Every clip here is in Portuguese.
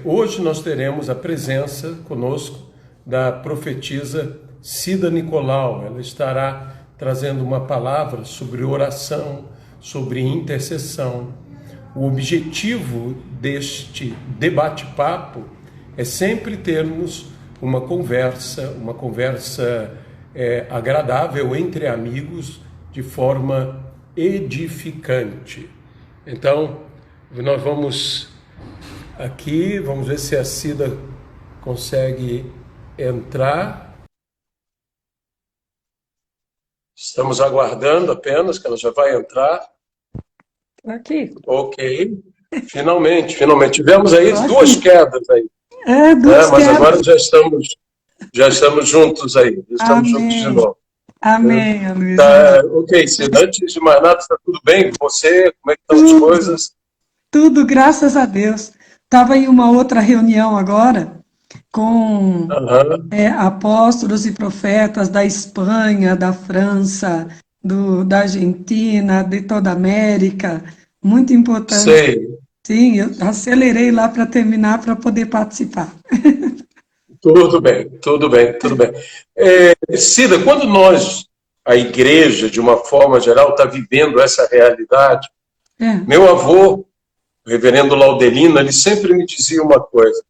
Hoje nós teremos a presença conosco da profetisa Cida Nicolau. Ela estará trazendo uma palavra sobre oração, sobre intercessão. O objetivo deste debate-papo é sempre termos uma conversa agradável entre amigos, de forma edificante. Então, nós vamos aqui, vamos ver se a Cida consegue entrar. Estamos aguardando apenas, que ela já vai entrar. Aqui. Ok. Finalmente. Tivemos aí duas quedas aí. Duas mas quedas. Agora já estamos juntos aí. Estamos juntos de novo. Amém, Luiz. Ok, Cida, antes de mais nada, está tudo bem com você? Como é que estão as coisas? Tudo, graças a Deus. Estava em uma outra reunião agora com apóstolos e profetas da Espanha, da França, da Argentina, de toda a América. Muito importante. Sei. Sim, eu acelerei lá para terminar, para poder participar. Tudo bem. Cida, quando a igreja, de uma forma geral, está vivendo essa realidade, meu avô, o reverendo Laudelino, ele sempre me dizia uma coisa: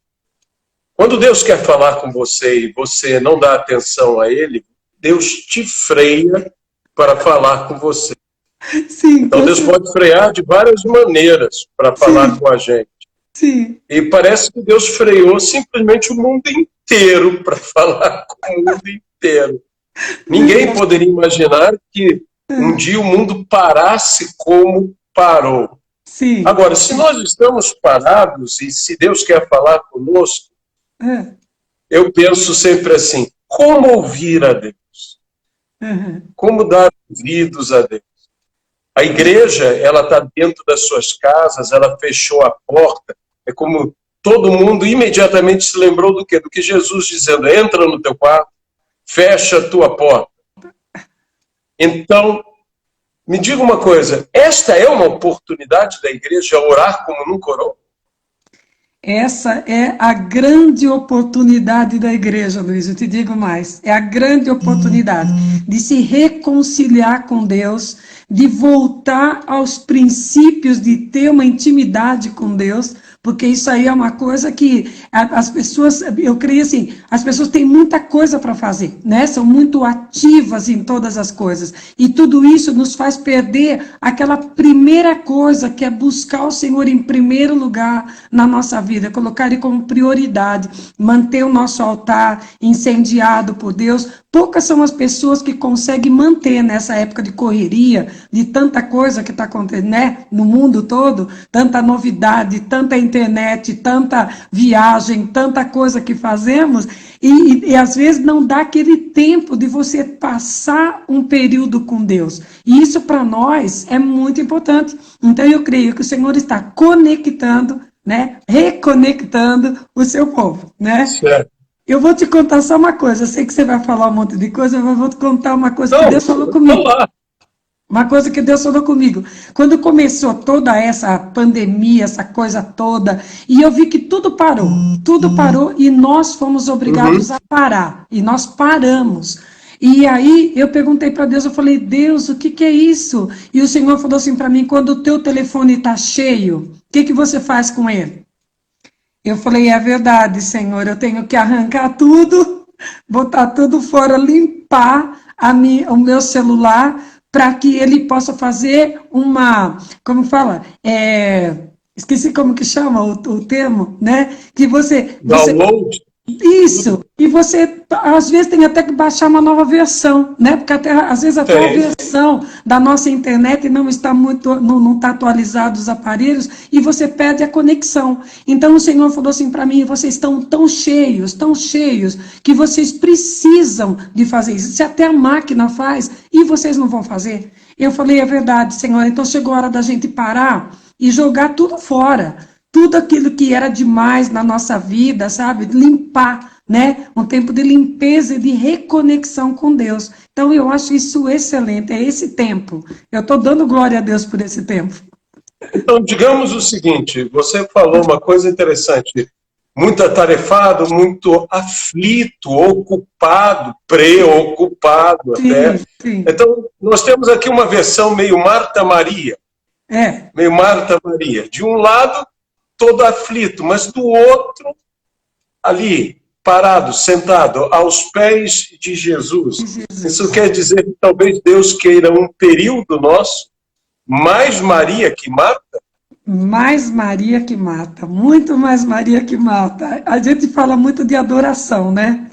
quando Deus quer falar com você e você não dá atenção a ele, Deus te freia para falar com você. Sim, então Deus pode frear de várias maneiras para falar com a gente. Sim. E parece que Deus freou simplesmente o mundo inteiro para falar com o mundo inteiro. Ninguém poderia imaginar que um dia o mundo parasse como parou. Sim. Agora, se nós estamos parados e se Deus quer falar conosco, eu penso sempre assim: como ouvir a Deus? Como dar ouvidos a Deus? A igreja, ela está dentro das suas casas, ela fechou a porta. É como todo mundo imediatamente se lembrou do quê? Do que Jesus dizendo: entra no teu quarto, fecha a tua porta. Então, me diga uma coisa: esta é uma oportunidade da igreja orar como nunca orou? Essa é a grande oportunidade da igreja, Luiz, eu te digo mais. É a grande oportunidade de se reconciliar com Deus, de voltar aos princípios, de ter uma intimidade com Deus, porque isso aí é uma coisa que as pessoas, eu creio assim, as pessoas têm muita coisa para fazer, né? São muito ativas em todas as coisas. E tudo isso nos faz perder aquela primeira coisa, que é buscar o Senhor em primeiro lugar na nossa vida, colocar Ele como prioridade, manter o nosso altar incendiado por Deus. Poucas são as pessoas que conseguem manter nessa época de correria, de tanta coisa que está acontecendo, né, no mundo todo, tanta novidade, tanta internet, tanta viagem, tanta coisa que fazemos, e às vezes não dá aquele tempo de você passar um período com Deus. E isso para nós é muito importante. Então eu creio que o Senhor está conectando, né, reconectando o seu povo, né? Certo. Eu vou te contar só uma coisa. Eu sei que você vai falar um monte de coisa, mas eu vou te contar uma coisa que Deus falou comigo. Uma coisa que Deus falou comigo. Quando começou toda essa pandemia, essa coisa toda, e eu vi que tudo parou e nós fomos obrigados a parar. E nós paramos. E aí eu perguntei para Deus, eu falei: Deus, o que é isso? E o Senhor falou assim para mim: quando o teu telefone está cheio, o que você faz com ele? Eu falei: é verdade, Senhor, eu tenho que arrancar tudo, botar tudo fora, limpar o meu celular, para que ele possa fazer uma, como fala, esqueci como que chama o termo, né? Que você download. Isso, e você às vezes tem até que baixar uma nova versão, né? Porque às vezes até a versão da nossa internet não está não está atualizado os aparelhos e você perde a conexão. Então o Senhor falou assim para mim: vocês estão tão cheios, que vocês precisam de fazer isso. Se até a máquina faz, e vocês não vão fazer? Eu falei: é verdade, Senhor. Então chegou a hora da gente parar e jogar tudo fora. Tudo aquilo que era demais na nossa vida, sabe? Limpar, né? Um tempo de limpeza e de reconexão com Deus. Então, eu acho isso excelente, é esse tempo. Eu estou dando glória a Deus por esse tempo. Então, digamos o seguinte, você falou uma coisa interessante, muito atarefado, muito aflito, ocupado, preocupado até. Sim. Então, nós temos aqui uma versão meio Marta-Maria. Meio Marta-Maria. De um lado, todo aflito, mas do outro, ali, parado, sentado, aos pés de Jesus. Isso quer dizer que talvez Deus queira um período nosso, mais Maria que Marta? Mais Maria que Marta, muito mais Maria que Marta. A gente fala muito de adoração, né?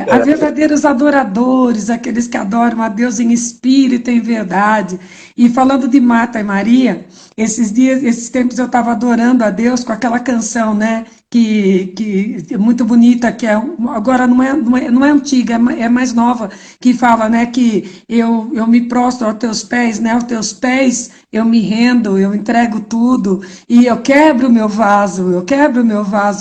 Há verdadeiros adoradores, aqueles que adoram a Deus em espírito e em verdade. E falando de Marta e Maria, esses tempos eu estava adorando a Deus com aquela canção, né? Que é muito bonita, que agora não é antiga, é mais nova, que fala, né, que eu me prostro aos teus pés, né, aos teus pés eu me rendo, eu entrego tudo, e eu quebro o meu vaso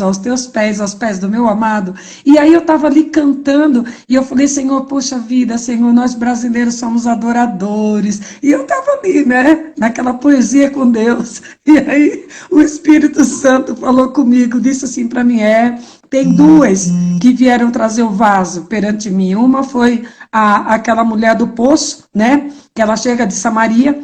aos teus pés, aos pés do meu amado. E aí eu estava ali cantando, e eu falei, Senhor, poxa vida, Senhor, nós brasileiros somos adoradores, e eu estava ali, né, naquela poesia com Deus, e aí o Espírito Santo falou comigo, disse assim para mim, tem duas que vieram trazer o vaso perante mim. Uma foi aquela mulher do poço, né? Que ela chega de Samaria,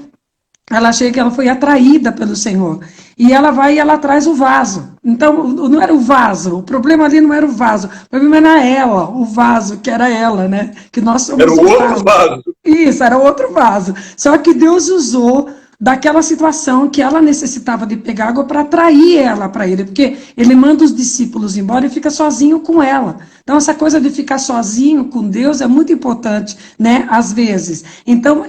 ela foi atraída pelo Senhor. E ela vai e ela traz o vaso. Então, não era o vaso, o problema ali não era o vaso, o problema era ela, o vaso, que era ela, né? Que nós somos era o outro vaso. Isso, era outro vaso. Só que Deus usou daquela situação que ela necessitava de pegar água para atrair ela para ele, porque ele manda os discípulos embora e fica sozinho com ela. Então, essa coisa de ficar sozinho com Deus é muito importante, né, às vezes. Então,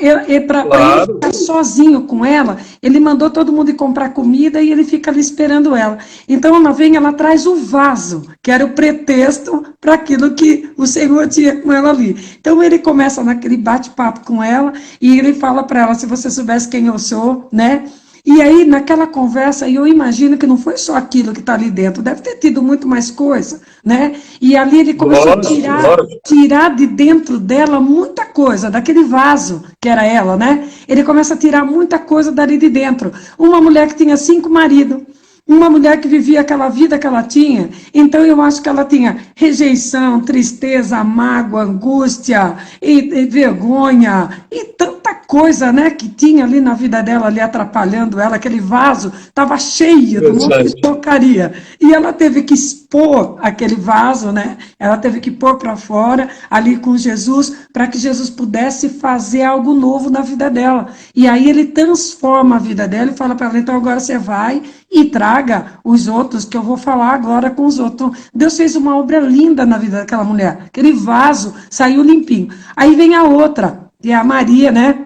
para ele ficar sozinho com ela, ele mandou todo mundo ir comprar comida e ele fica ali esperando ela. Então, ela traz o vaso, que era o pretexto para aquilo que o Senhor tinha com ela ali. Então, ele começa naquele bate-papo com ela e ele fala para ela, se você soubesse quem eu sou, né? E aí, naquela conversa, eu imagino que não foi só aquilo que está ali dentro, deve ter tido muito mais coisa, né? E ali ele começou a tirar de dentro dela muita coisa, daquele vaso que era ela, né? Ele começa a tirar muita coisa dali de dentro. Uma mulher que tinha 5 maridos, uma mulher que vivia aquela vida que ela tinha, então eu acho que ela tinha rejeição, tristeza, mágoa, angústia, e vergonha, e tanta coisa, né, que tinha ali na vida dela, ali atrapalhando ela, aquele vaso estava cheio de um monte de porcaria, e ela teve que expor aquele vaso, né, ela teve que pôr para fora, ali com Jesus, para que Jesus pudesse fazer algo novo na vida dela, e aí ele transforma a vida dela e fala para ela, então agora você vai e traga os outros, que eu vou falar agora com os outros. Deus fez uma obra linda na vida daquela mulher, aquele vaso saiu limpinho. Aí vem a outra, que é a Maria, né?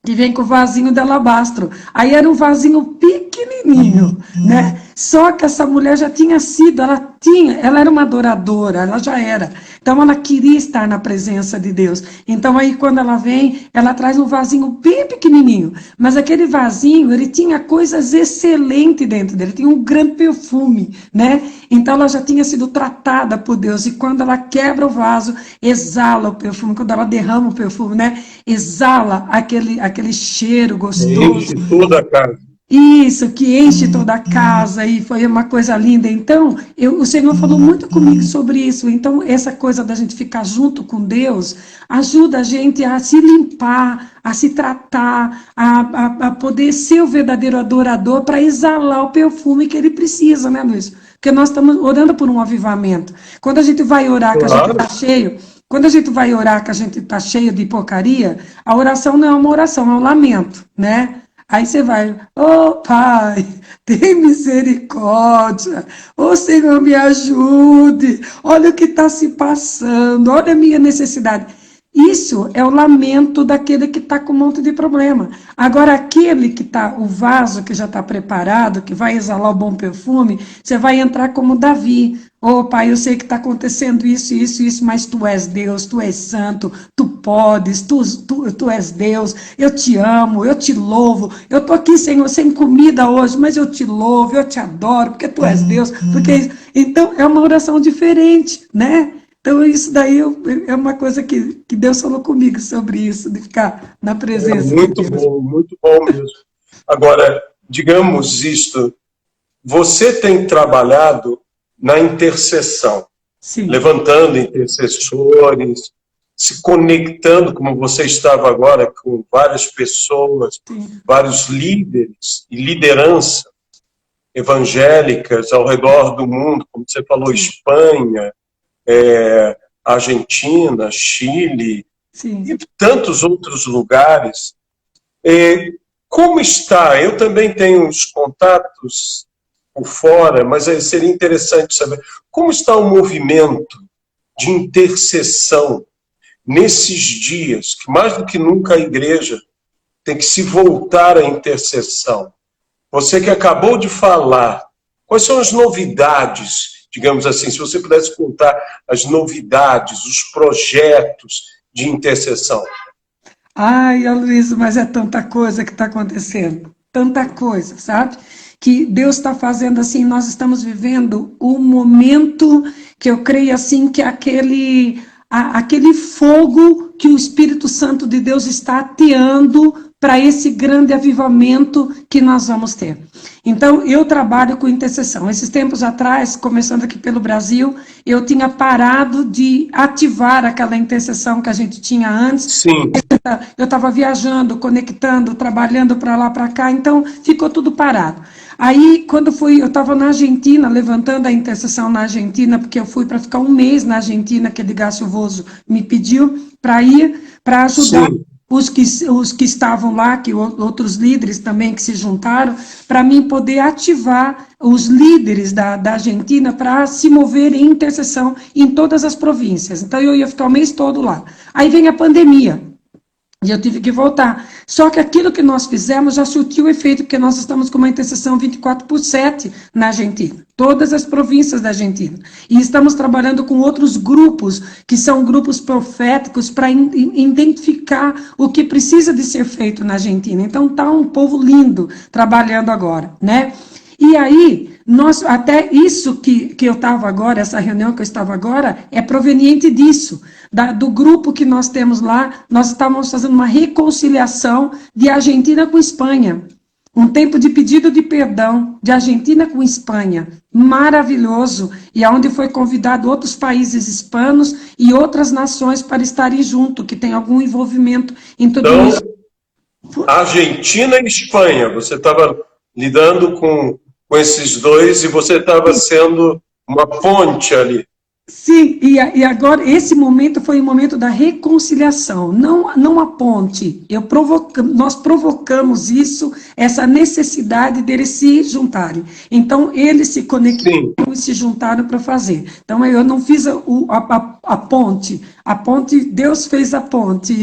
Que vem com o vasinho de alabastro. Aí era um vasinho pequenininho, né? Só que essa mulher já tinha sido, ela era uma adoradora, ela já era. Então ela queria estar na presença de Deus. Então aí quando ela vem, ela traz um vasinho bem pequenininho. Mas aquele vasinho, ele tinha coisas excelentes dentro dele, tinha um grande perfume, né? Então ela já tinha sido tratada por Deus. E quando ela quebra o vaso, exala o perfume. Quando ela derrama o perfume, né? Exala aquele cheiro gostoso. Enche toda a casa. Isso, que enche toda a casa, e foi uma coisa linda. Então, o Senhor falou muito comigo sobre isso. Então, essa coisa da gente ficar junto com Deus, ajuda a gente a se limpar, a se tratar, a poder ser o verdadeiro adorador, para exalar o perfume que ele precisa, né, Luiz? Porque nós estamos orando por um avivamento. Quando a gente vai orar, que a gente está cheio... Quando a gente vai orar, que a gente está cheio de porcaria, a oração não é uma oração, é um lamento, né? Aí você vai, Pai, tem misericórdia, Senhor, me ajude, olha o que está se passando, olha a minha necessidade. Isso é o lamento daquele que está com um monte de problema. Agora, aquele que está, o vaso que já está preparado, que vai exalar o bom perfume, você vai entrar como Davi. Pai, eu sei que está acontecendo isso, mas tu és Deus, tu és santo, tu podes, tu és Deus, eu te amo, eu te louvo, eu estou aqui, Senhor, sem comida hoje, mas eu te louvo, eu te adoro, porque tu és Deus, porque... Então, é uma oração diferente, né? Então, isso daí é uma coisa que Deus falou comigo sobre isso, de ficar na presença. Muito bom mesmo. Agora, digamos isto, você tem trabalhado na intercessão, Sim. Levantando intercessores, se conectando, como você estava agora, com várias pessoas, Sim. vários líderes e liderança evangélicas ao redor do mundo, como você falou, Sim. Espanha, Argentina, Chile, Sim. e tantos outros lugares. Como está? Eu também tenho uns contatos por fora, mas seria interessante saber como está o movimento de intercessão nesses dias, que mais do que nunca a igreja tem que se voltar à intercessão. Você que acabou de falar, quais são as novidades, digamos assim, se você pudesse contar as novidades, os projetos de intercessão? Ai, Aloysio, mas é tanta coisa que está acontecendo, tanta coisa, sabe? Que Deus está fazendo assim, nós estamos vivendo um momento que eu creio assim, que aquele fogo que o Espírito Santo de Deus está ateando para esse grande avivamento que nós vamos ter. Então, eu trabalho com intercessão. Esses tempos atrás, começando aqui pelo Brasil, eu tinha parado de ativar aquela intercessão que a gente tinha antes. Sim. Eu estava viajando, conectando, trabalhando para lá, para cá, então ficou tudo parado. Aí, quando eu estava na Argentina, levantando a intercessão na Argentina, porque eu fui para ficar um mês na Argentina, que Edgácio Voso me pediu para ir, para ajudar os que estavam lá, que outros líderes também que se juntaram, para mim poder ativar os líderes da Argentina para se mover em intercessão em todas as províncias. Então, eu ia ficar o mês todo lá. Aí vem a pandemia. E eu tive que voltar. Só que aquilo que nós fizemos já surtiu efeito, porque nós estamos com uma intercessão 24/7 na Argentina. Todas as províncias da Argentina. E estamos trabalhando com outros grupos, que são grupos proféticos, para identificar o que precisa de ser feito na Argentina. Então, está um povo lindo trabalhando agora, né? E aí, até isso que eu estava agora, essa reunião que eu estava agora, é proveniente disso, do grupo que nós temos lá. Nós estávamos fazendo uma reconciliação de Argentina com Espanha, um tempo de pedido de perdão de Argentina com Espanha, maravilhoso, e aonde foi convidado outros países hispanos e outras nações para estarem junto, que tem algum envolvimento em tudo isso. Argentina e Espanha, você estava lidando com esses dois e você estava sendo uma ponte ali. Sim, e agora esse momento foi o momento da reconciliação, não a ponte. Nós provocamos isso, essa necessidade deles se juntarem. Então, eles se conectaram e se juntaram para fazer. Então, eu não fiz a ponte. A ponte, Deus fez a ponte.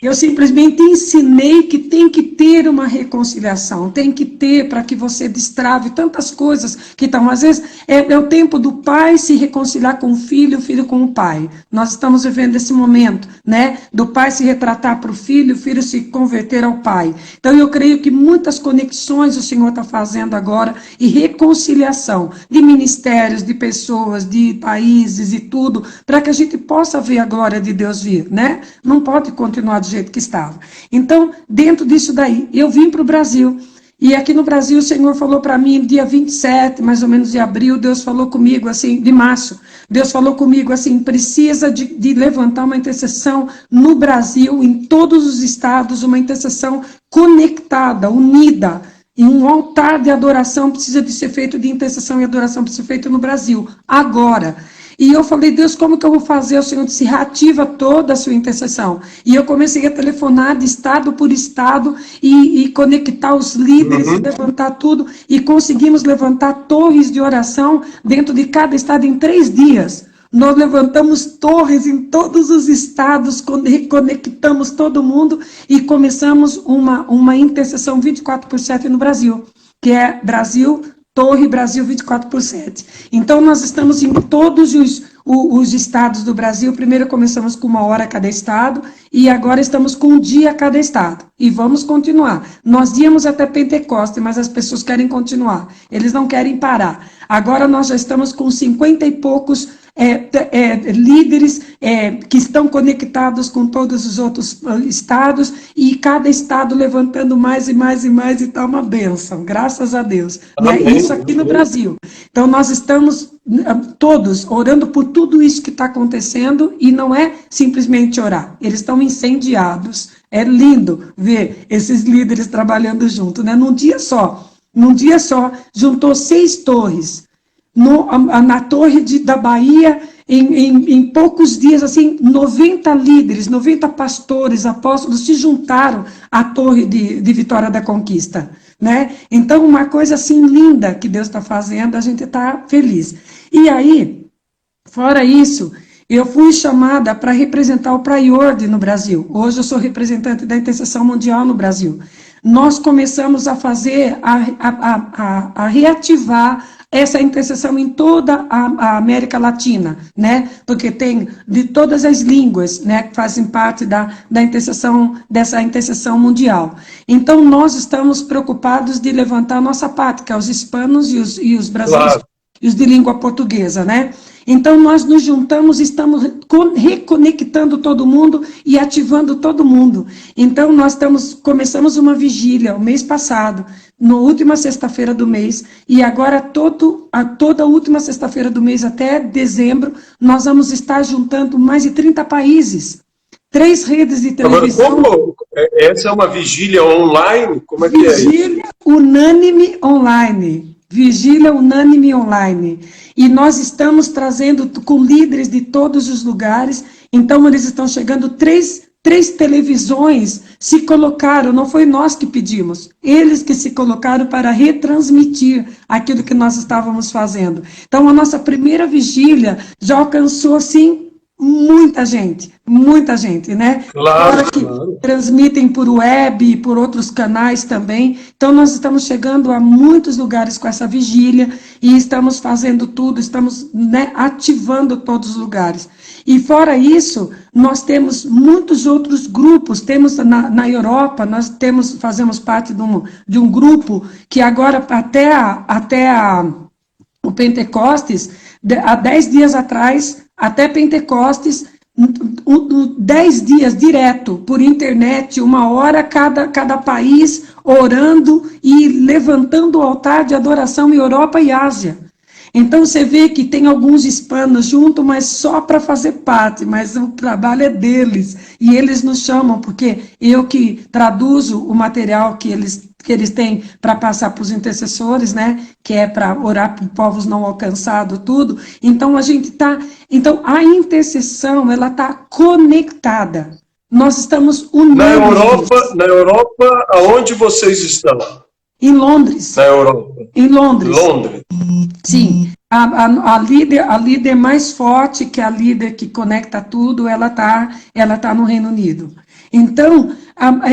Eu simplesmente ensinei que tem que ter uma reconciliação, tem que ter para que você destrave tantas coisas que estão, às vezes, é o tempo do pai se reconciliar com o filho com o pai. Nós estamos vivendo esse momento, né, do pai se retratar para o filho se converter ao pai. Então, eu creio que muitas conexões o Senhor está fazendo agora e reconciliação de ministérios, de pessoas, de países e tudo, para que a gente possa ver a glória de Deus vir, né? Não pode continuar do jeito que estava. Então, dentro disso daí, eu vim para o Brasil. E aqui no Brasil, o Senhor falou para mim, dia 27, mais ou menos de abril, Deus falou comigo, assim, de março, Deus falou comigo, assim, precisa de levantar uma intercessão no Brasil, em todos os estados, uma intercessão conectada, unida, e um altar de adoração precisa de ser feito, de intercessão e adoração precisa ser feito no Brasil, agora. E eu falei, Deus, como que eu vou fazer? O Senhor disse, reativa toda a sua intercessão. E eu comecei a telefonar de estado por estado e conectar os líderes, levantar tudo. E conseguimos levantar torres de oração dentro de cada estado em 3 dias. Nós levantamos torres em todos os estados, reconectamos todo mundo e começamos uma intercessão 24/7 no Brasil, que é Torre Brasil 24/7. Então, nós estamos em todos os estados do Brasil. Primeiro começamos com 1 hora a cada estado, e agora estamos com 1 dia a cada estado. E vamos continuar. Nós íamos até Pentecoste, mas as pessoas querem continuar. Eles não querem parar. Agora nós já estamos com 50 e poucos líderes que estão conectados com todos os outros estados, e cada estado levantando mais e mais e mais, e está uma bênção, graças a Deus. Né? Isso aqui no Brasil. Então, nós estamos todos orando por tudo isso que está acontecendo, e não é simplesmente orar, eles estão incendiados. É lindo ver esses líderes trabalhando junto, né? Num dia só, juntou 6 torres, na torre da Bahia, em poucos dias, assim, 90 líderes, 90 pastores, apóstolos se juntaram à torre de Vitória da Conquista, né? Então, uma coisa assim linda que Deus está fazendo, a gente está feliz. E aí, fora isso, eu fui chamada para representar o Praiord no Brasil. Hoje eu sou representante da Intercessão Mundial no Brasil. Nós começamos a fazer, a reativar essa intercessão em toda a América Latina, né? Porque tem de todas as línguas, né, que fazem parte da intercessão, dessa intercessão mundial. Então, nós estamos preocupados de levantar a nossa parte, que é os hispanos e os brasileiros, claro, e os de língua portuguesa, né? Então, nós nos juntamos, estamos reconectando todo mundo e ativando todo mundo. Então, nós começamos uma vigília o mês passado, na última sexta-feira do mês, e agora toda última sexta-feira do mês até dezembro, nós vamos estar juntando mais de 30 países. 3 redes de televisão. Agora, como essa é uma vigília online? Como é que é isso? Vigília unânime online. Vigília unânime online. E nós estamos trazendo com líderes de todos os lugares. Então, eles estão chegando, 3 televisões se colocaram, não foi nós que pedimos, eles que se colocaram para retransmitir aquilo que nós estávamos fazendo. Então, a nossa primeira vigília já alcançou, assim, muita gente, né? Claro, que transmitem por web e por outros canais também. Então, nós estamos chegando a muitos lugares com essa vigília e estamos fazendo tudo, estamos, né, ativando todos os lugares. E fora isso, nós temos muitos outros grupos, temos na Europa, nós fazemos parte de um grupo que agora, até o Pentecostes, há 10 dias atrás, até Pentecostes, 10 dias direto, por internet, 1 hora cada país, orando e levantando o altar de adoração em Europa e Ásia. Então, você vê que tem alguns hispanos junto, mas só para fazer parte, mas o trabalho é deles, e eles nos chamam, porque eu que traduzo o material que eles têm para passar para os intercessores, né, que é para orar por povos não alcançados, tudo. Então, então, a intercessão, ela está conectada. Nós estamos unidos. Na Europa, aonde vocês estão? Em Londres. Na Europa. Em Londres. Londres. Sim. A líder mais forte, que é a líder que conecta tudo, ela tá no Reino Unido. Então,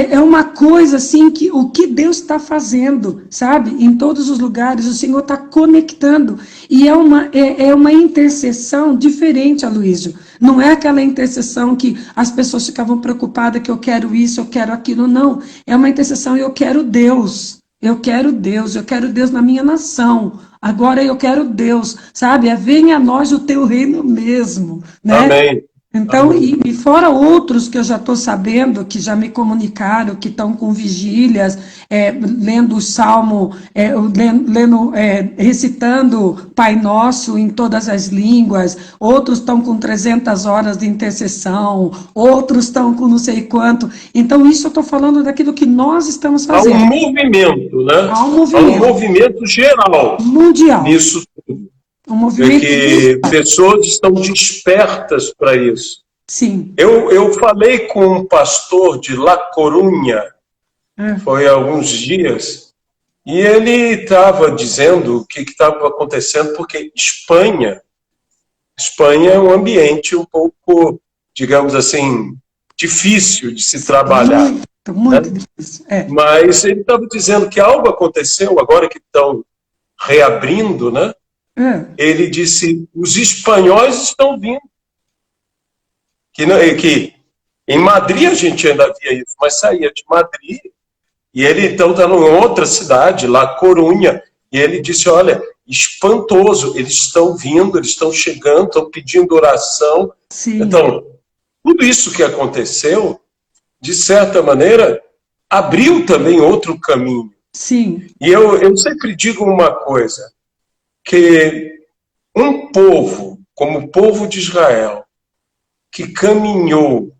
é uma coisa assim, que o que Deus está fazendo, sabe? Em todos os lugares, o Senhor está conectando. E é uma intercessão diferente, Aloysio. Não é aquela intercessão que as pessoas ficavam preocupadas que eu quero isso, eu quero aquilo, não. É uma intercessão, eu quero Deus. Eu quero Deus na minha nação. Agora eu quero Deus, sabe? Venha a nós o teu reino mesmo, né? Amém. Então, e fora outros que eu já estou sabendo, que já me comunicaram, que estão com vigílias, lendo o Salmo, recitando Pai Nosso em todas as línguas, outros estão com 300 horas de intercessão, outros estão com não sei quanto. Então, isso eu estou falando daquilo que nós estamos fazendo. Há um movimento, né? Há um movimento geral. Mundial. Nisso tudo. Um movimento que pessoas estão despertas para isso. Sim. Eu falei com um pastor de La Coruña, foi há alguns dias, e ele estava dizendo o que estava acontecendo, porque Espanha é um ambiente um pouco, digamos assim, difícil de se trabalhar. Muito difícil. Mas ele estava dizendo que algo aconteceu, agora que estão reabrindo, né? Ele disse, os espanhóis estão vindo. Que em Madrid a gente ainda via isso, mas saía de Madrid, e ele então está em outra cidade, La Coruña, e ele disse, olha, espantoso. Eles estão vindo, eles estão chegando, estão pedindo oração. Sim. Então, tudo isso que aconteceu, de certa maneira, abriu também outro caminho. Sim. E eu sempre digo uma coisa, que um povo, como o povo de Israel, que caminhou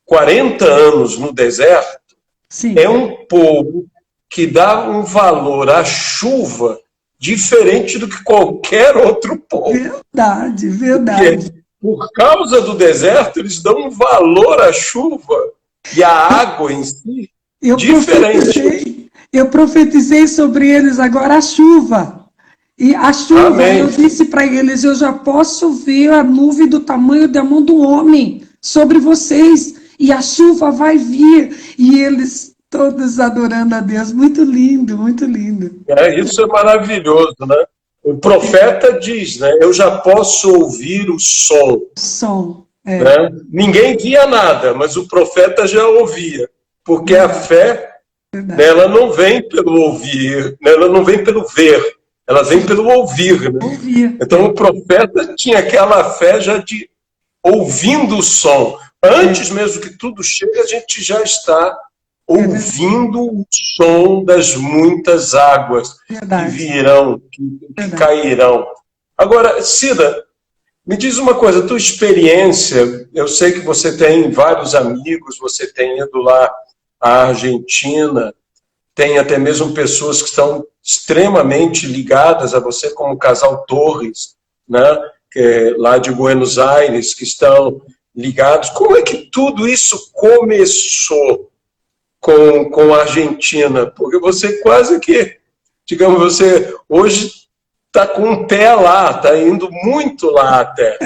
40 anos no deserto, Sim. é um povo que dá um valor à chuva diferente do que qualquer outro povo. Verdade, verdade. Porque, por causa do deserto, eles dão um valor à chuva e à água em si diferente. Eu profetizei sobre eles agora a chuva. E a chuva, Amém. Eu disse para eles, eu já posso ver a nuvem do tamanho da mão do homem sobre vocês. E a chuva vai vir. E eles todos adorando a Deus. Muito lindo, muito lindo. Isso é maravilhoso, né? O profeta diz, né? Eu já posso ouvir o som. Som. É. Né? Ninguém via nada, mas o profeta já ouvia. Porque a fé, ela não vem pelo ouvir, ela não vem pelo ver, ela vem pelo ouvir. Né? Então o profeta tinha aquela fé já de ouvindo o som. Antes mesmo que tudo chegue, a gente já está ouvindo o som das muitas águas que virão, que cairão. Agora, Cida, me diz uma coisa, a tua experiência, eu sei que você tem vários amigos, você tem ido lá à Argentina, tem até mesmo pessoas que estão extremamente ligadas a você, como o casal Torres, né? Que é lá de Buenos Aires, que estão ligados. Como é que tudo isso começou com a Argentina? Porque você quase que, digamos, você hoje está com um pé lá, está indo muito lá até.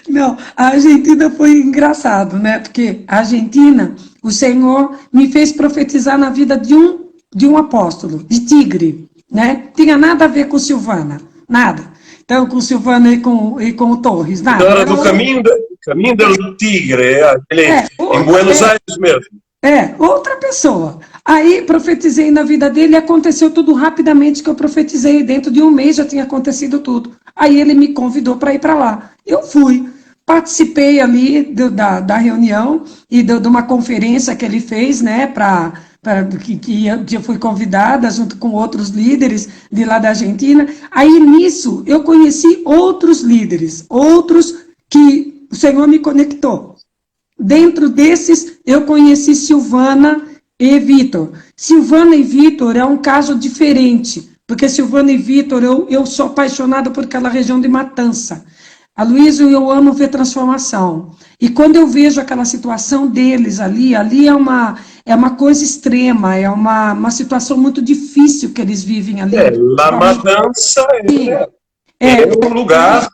Não, a Argentina foi engraçado, né? Porque a Argentina, o Senhor me fez profetizar na vida de um apóstolo, de Tigre, né? Tinha nada a ver com Silvana, nada. Então, com Silvana e com o Torres, nada. Então, era do caminho do Tigre, em Buenos Aires mesmo. Outra pessoa. Aí profetizei na vida dele e aconteceu tudo rapidamente que eu profetizei. Dentro de um mês já tinha acontecido tudo. Aí ele me convidou para ir para lá. Eu fui. Participei ali da reunião e de uma conferência que ele fez, né, que eu fui convidada junto com outros líderes de lá da Argentina. Aí nisso eu conheci outros líderes, outros que o Senhor me conectou. Dentro desses, eu conheci Silvana e Vitor. Silvana e Vitor é um caso diferente, porque Silvana e Vitor, eu sou apaixonada por aquela região de Matança. A Luísa, eu amo ver transformação. E quando eu vejo aquela situação deles ali é uma coisa extrema, é uma situação muito difícil que eles vivem ali. La Matança é um lugar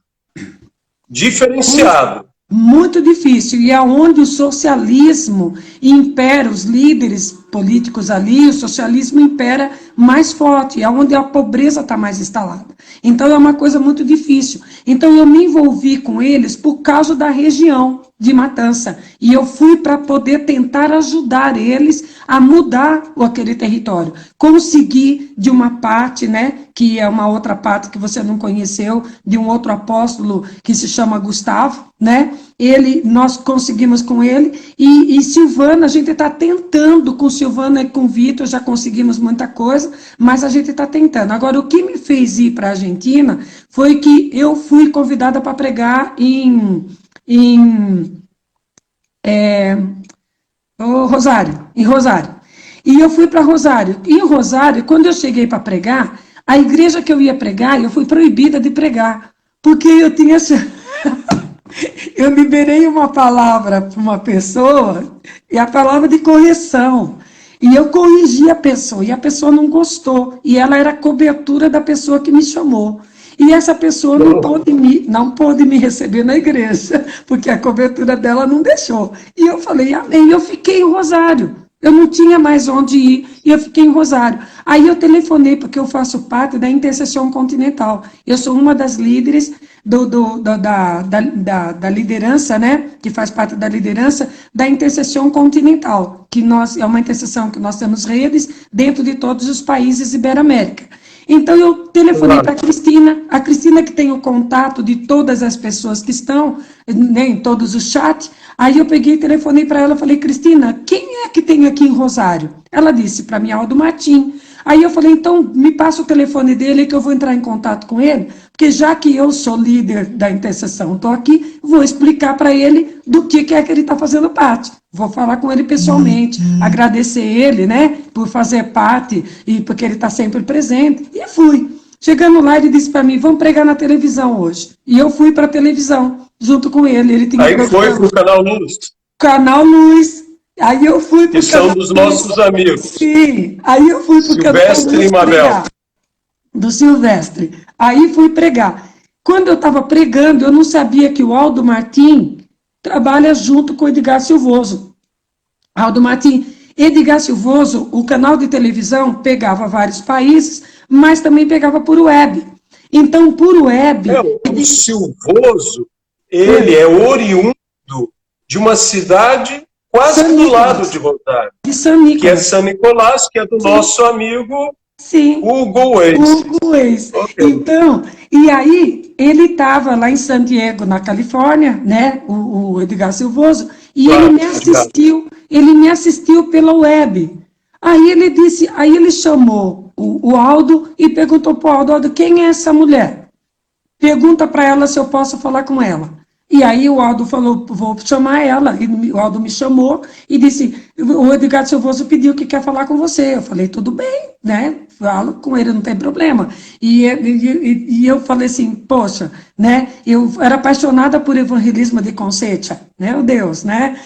diferenciado. Muito difícil, e é onde o socialismo impera, os líderes políticos ali, o socialismo impera mais forte, é onde a pobreza está mais instalada. Então é uma coisa muito difícil. Então eu me envolvi com eles por causa da região de Matança, e eu fui para poder tentar ajudar eles a mudar aquele território. Consegui de uma parte, né, que é uma outra parte que você não conheceu, de um outro apóstolo que se chama Gustavo, né? Nós conseguimos com ele, e Silvana, a gente está tentando com Silvana e com Vitor, já conseguimos muita coisa, mas a gente está tentando. Agora, o que me fez ir para a Argentina foi que eu fui convidada para pregar em Rosário. E eu fui para Rosário. E em Rosário, quando eu cheguei para pregar, a igreja que eu ia pregar, eu fui proibida de pregar, porque eu tinha... Eu liberei uma palavra para uma pessoa, e a palavra de correção. E eu corrigi a pessoa, e a pessoa não gostou. E ela era a cobertura da pessoa que me chamou. E essa pessoa não pôde me receber na igreja, porque a cobertura dela não deixou. E eu falei, amém. Eu fiquei em Rosário. Eu não tinha mais onde ir, e eu fiquei em Rosário. Aí eu telefonei, porque eu faço parte da Intercessão Continental. Eu sou uma das líderes da liderança, né? Que faz parte da liderança da Intercessão Continental, é uma intercessão que nós temos redes dentro de todos os países Ibero-América. Então eu telefonei para a Cristina que tem o contato de todas as pessoas que estão, né, em todos os chats. Aí eu peguei e telefonei para ela, falei, Cristina, quem é que tem aqui em Rosário? Ela disse para mim, Aldo Martim. Aí eu falei, então me passa o telefone dele que eu vou entrar em contato com ele, porque já que eu sou líder da intercessão, estou aqui, vou explicar para ele do que é que ele está fazendo parte. Vou falar com ele pessoalmente, agradecer ele, né, por fazer parte e porque ele está sempre presente. E fui. Chegando lá, ele disse para mim, vamos pregar na televisão hoje. E eu fui para a televisão, junto com ele. Ele tinha Aí foi para o Canal Luz. Canal Luz. Aí eu fui para o Canal Luz. Que são dos nossos amigos. Sim. Aí eu fui para o Canal Luz. Silvestre e Mabel. Do Silvestre. Aí fui pregar. Quando eu estava pregando, eu não sabia que o Aldo Martim trabalha junto com o Edgar Silvoso. Aldo Martim, Edgar Silvoso, o canal de televisão pegava vários países, mas também pegava por web. Então, por web... O Silvoso, ele é oriundo de uma cidade quase do lado de Rosário. De San Nicolás. Que é San Nicolás, que é do nosso amigo... Sim. Hugo Weiss. Hugo Weiss. Okay. Então, e aí, ele estava lá em San Diego, na Califórnia, né, o Edgar Silvoso, e claro, ele me assistiu pela web. Aí ele chamou o Aldo e perguntou para o Aldo, quem é essa mulher? Pergunta para ela se eu posso falar com ela. E aí o Aldo falou, vou chamar ela, e o Aldo me chamou e disse, o Edgar Silvoso pediu que quer falar com você. Eu falei, tudo bem, né, falo com ele, não tem problema. E eu falei assim, poxa, né, eu era apaixonada por evangelismo de Conceição, meu Deus, né,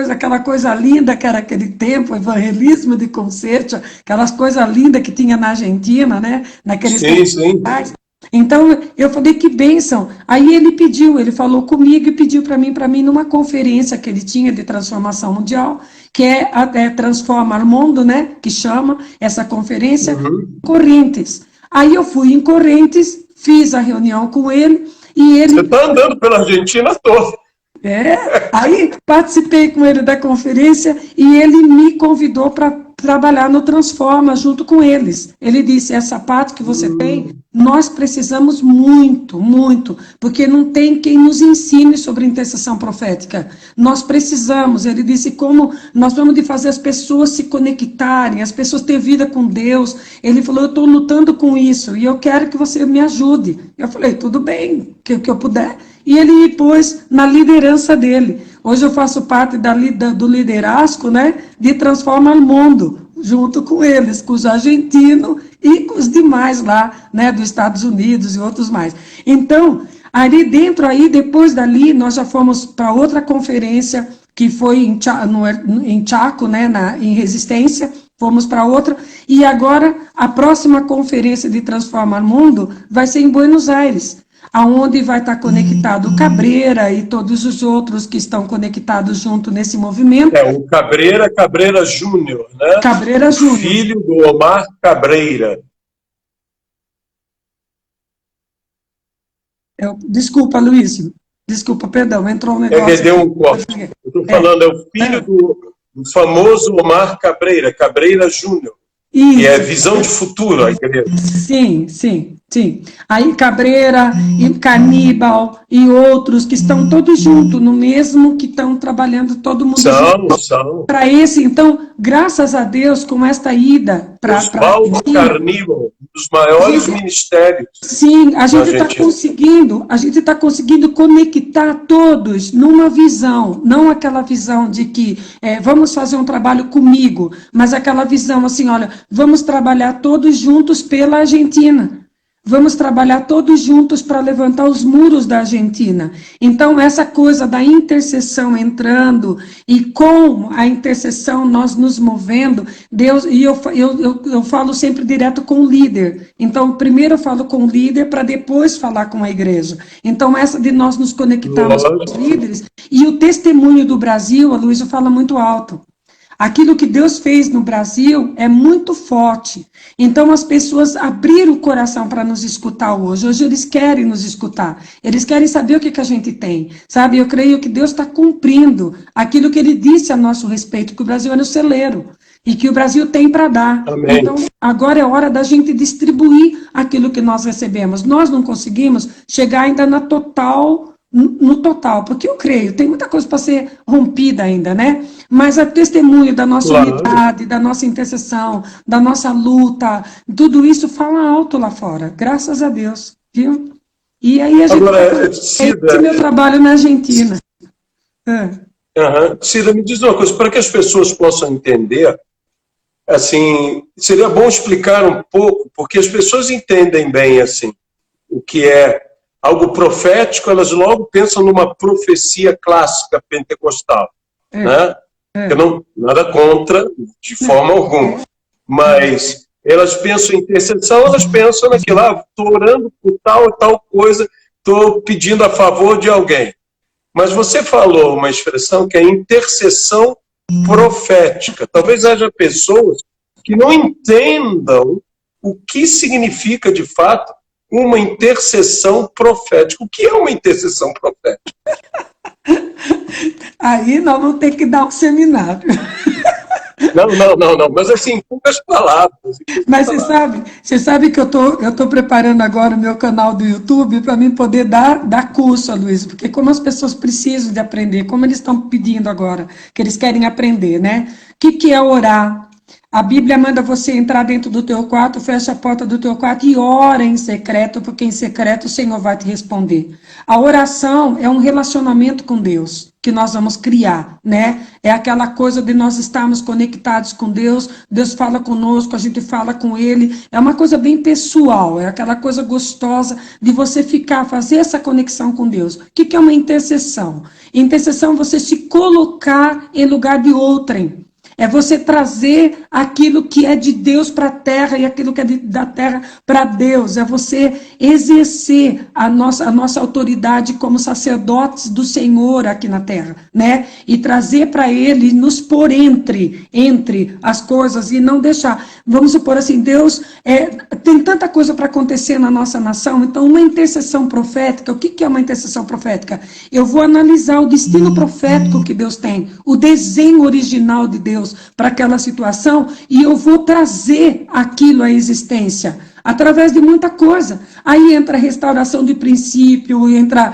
aquela coisa linda que era aquele tempo, evangelismo de Conceição, aquelas coisas lindas que tinha na Argentina, né, naqueles tempos. Então, eu falei, que bênção. Aí ele falou comigo e pediu para mim numa conferência que ele tinha de transformação mundial, que é Transforma o Mundo, né, que chama essa conferência, Correntes. Aí eu fui em Correntes, fiz a reunião com ele, e ele... Você está andando pela Argentina toda. Aí participei com ele da conferência e ele me convidou para trabalhar no Transforma junto com eles. Ele disse, essa parte que você tem, nós precisamos muito, muito, porque não tem quem nos ensine sobre intercessão profética. Nós precisamos, ele disse, como nós vamos de fazer as pessoas se conectarem, as pessoas ter vida com Deus. Ele falou, eu estou lutando com isso e eu quero que você me ajude. Eu falei, tudo bem, que eu puder. E ele me pôs na liderança dele. Hoje eu faço parte do liderazgo, né, de Transforma o Mundo, junto com eles, com os argentinos e com os demais lá, né, dos Estados Unidos e outros mais. Então, ali dentro, depois dali, nós já fomos para outra conferência, que foi em Chaco, né, em Resistência, fomos para outra, e agora a próxima conferência de Transforma o Mundo vai ser em Buenos Aires, aonde vai estar conectado o Cabreira e todos os outros que estão conectados junto nesse movimento. O Cabreira Júnior, né? Cabreira Júnior. Filho do Omar Cabreira. Desculpa, Luiz. Desculpa, perdão, entrou um negócio. Deu um corte. Eu estou falando, é o filho do famoso Omar Cabreira, Cabreira Júnior. Isso. Que é visão de futuro, a igreja. Sim, sim, sim. Aí Cabreira e Caníbal e outros que estão todos juntos, no mesmo, que estão trabalhando todo mundo São. Para esse, então, graças a Deus, com esta ida para... Oswaldo Carníbal, um dos maiores ministérios. Sim, a gente está conseguindo conectar todos numa visão, não aquela visão de que vamos fazer um trabalho comigo, mas aquela visão assim, olha, vamos trabalhar todos juntos pela Argentina. Vamos trabalhar todos juntos para levantar os muros da Argentina. Então, essa coisa da intercessão entrando e com a intercessão nós nos movendo, Deus, e eu falo sempre direto com o líder. Então, primeiro eu falo com o líder para depois falar com a igreja. Então, essa de nós nos conectarmos com os líderes. E o testemunho do Brasil, a Luísa fala muito alto. Aquilo que Deus fez no Brasil é muito forte. Então, as pessoas abriram o coração para nos escutar hoje. Hoje eles querem nos escutar. Eles querem saber o que a gente tem. Sabe, eu creio que Deus está cumprindo aquilo que Ele disse a nosso respeito, que o Brasil era o celeiro. e que o Brasil tem para dar. Amém. Então, agora é hora da gente distribuir aquilo que nós recebemos. Nós não conseguimos chegar ainda no total, porque eu creio, tem muita coisa para ser rompida ainda, né? Mas o testemunho da nossa unidade, da nossa intercessão, da nossa luta, tudo isso fala alto lá fora, graças a Deus, viu? E aí a gente... Agora, Cida, esse é meu trabalho na Argentina. Cida, me diz uma coisa, para que as pessoas possam entender, assim, seria bom explicar um pouco, porque as pessoas entendem bem, assim, o que é algo profético, elas logo pensam numa profecia clássica pentecostal, né? Eu não, nada contra, de forma alguma, mas elas pensam em intercessão, elas pensam naquilo, estou orando por tal e tal coisa, estou pedindo a favor de alguém. Mas você falou uma expressão que é intercessão profética. Talvez haja pessoas que não entendam o que significa, de fato, uma intercessão profética. O que é uma intercessão profética? Aí nós vamos ter que dar um seminário. Não, mas assim, poucas palavras. Mas você sabe que eu tô preparando agora o meu canal do YouTube para mim poder dar curso a Luiz, porque como as pessoas precisam de aprender, como eles estão pedindo agora, que eles querem aprender, né? O que é orar? A Bíblia manda você entrar dentro do teu quarto, fecha a porta do teu quarto e ora em secreto, porque em secreto o Senhor vai te responder. A oração é um relacionamento com Deus que nós vamos criar, né? É aquela coisa de nós estarmos conectados com Deus, Deus fala conosco, a gente fala com Ele, é uma coisa bem pessoal, é aquela coisa gostosa de você fazer essa conexão com Deus. O que é uma intercessão? Intercessão é você se colocar em lugar de outrem. É você trazer aquilo que é de Deus para a terra e aquilo que é da terra para Deus. É você exercer a nossa autoridade como sacerdotes do Senhor aqui na terra, né? E trazer para Ele, nos pôr entre as coisas e não deixar. Vamos supor assim, Deus tem tanta coisa para acontecer na nossa nação, então uma intercessão profética, o que é uma intercessão profética? Eu vou analisar o destino profético que Deus tem, o desenho original de Deus para aquela situação e eu vou trazer aquilo à existência através de muita coisa. Aí entra a restauração de princípio, entra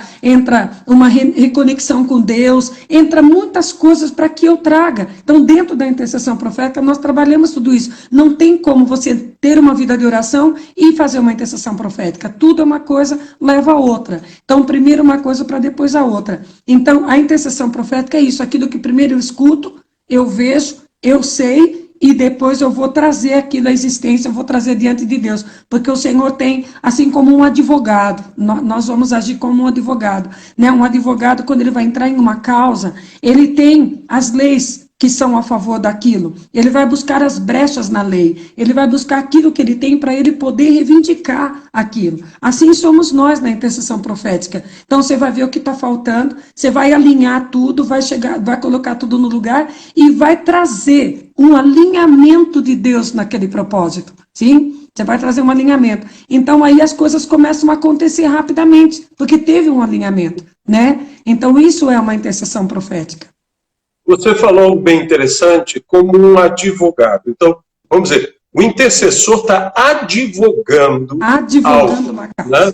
uma reconexão com Deus, entra muitas coisas para que eu traga. Então, dentro da intercessão profética, nós trabalhamos tudo isso. Não tem como você ter uma vida de oração e fazer uma intercessão profética. Tudo é uma coisa, leva a outra. Então, primeiro uma coisa para depois a outra. Então, a intercessão profética é isso, aquilo que primeiro eu escuto, eu vejo, eu sei, e depois eu vou trazer aquilo à existência, eu vou trazer diante de Deus, porque o Senhor tem, assim como um advogado, nós vamos agir como um advogado, né? Um advogado, quando ele vai entrar em uma causa, ele tem as leis que são a favor daquilo, ele vai buscar as brechas na lei, ele vai buscar aquilo que ele tem para ele poder reivindicar aquilo. Assim somos nós na intercessão profética. Então você vai ver o que está faltando, você vai alinhar tudo, vai colocar tudo no lugar e vai trazer um alinhamento de Deus naquele propósito, sim? Você vai trazer um alinhamento. Então aí as coisas começam a acontecer rapidamente, porque teve um alinhamento, né? Então isso é uma intercessão profética. Você falou bem interessante, como um advogado. Então, vamos dizer, o intercessor está advogando algo, uma causa. Né?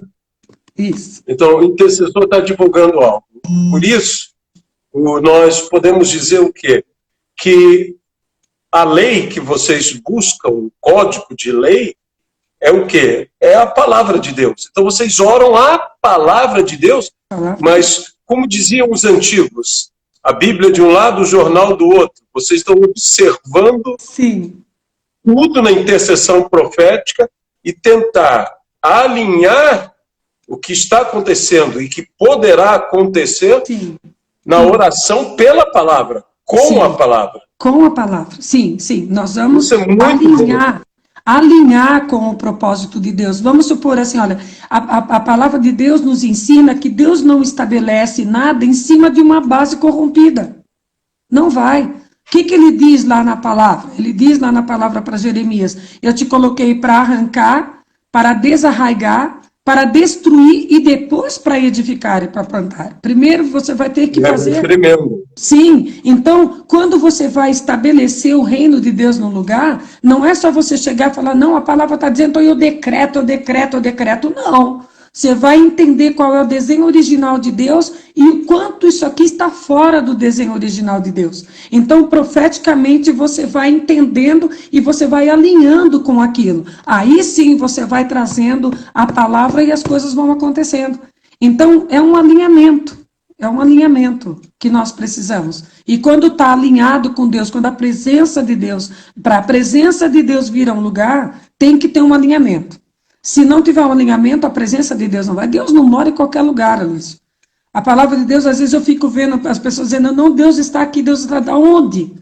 Isso. Então, o intercessor está advogando algo. Por isso, nós podemos dizer o quê? Que a lei que vocês buscam, o código de lei, é o quê? É a palavra de Deus. Então, vocês oram a palavra de Deus, mas, como diziam os antigos, a Bíblia de um lado, o jornal do outro. Vocês estão observando tudo na intercessão profética e tentar alinhar o que está acontecendo e que poderá acontecer na oração pela palavra, com a palavra. Com a palavra, sim. Nós vamos alinhar com o propósito de Deus. Vamos supor assim, olha, a palavra de Deus nos ensina que Deus não estabelece nada em cima de uma base corrompida. Não vai. O que ele diz lá na palavra? Ele diz lá na palavra para Jeremias, eu te coloquei para arrancar, para desarraigar, para destruir e depois para edificar e para plantar. Primeiro você vai ter que fazer... Sim, então, quando você vai estabelecer o reino de Deus no lugar, não é só você chegar e falar, não, a palavra está dizendo, então eu decreto, eu decreto, eu decreto. Não. Você vai entender qual é o desenho original de Deus e o quanto isso aqui está fora do desenho original de Deus. Então, profeticamente, você vai entendendo e você vai alinhando com aquilo. Aí sim, você vai trazendo a palavra e as coisas vão acontecendo. Então, é um alinhamento. É um alinhamento que nós precisamos. E quando está alinhado com Deus, quando a presença de Deus, para a presença de Deus vir a um lugar, tem que ter um alinhamento. Se não tiver um alinhamento, a presença de Deus não vai. Deus não mora em qualquer lugar, Luiz. A palavra de Deus, às vezes eu fico vendo as pessoas dizendo, não, Deus está aqui, Deus está onde?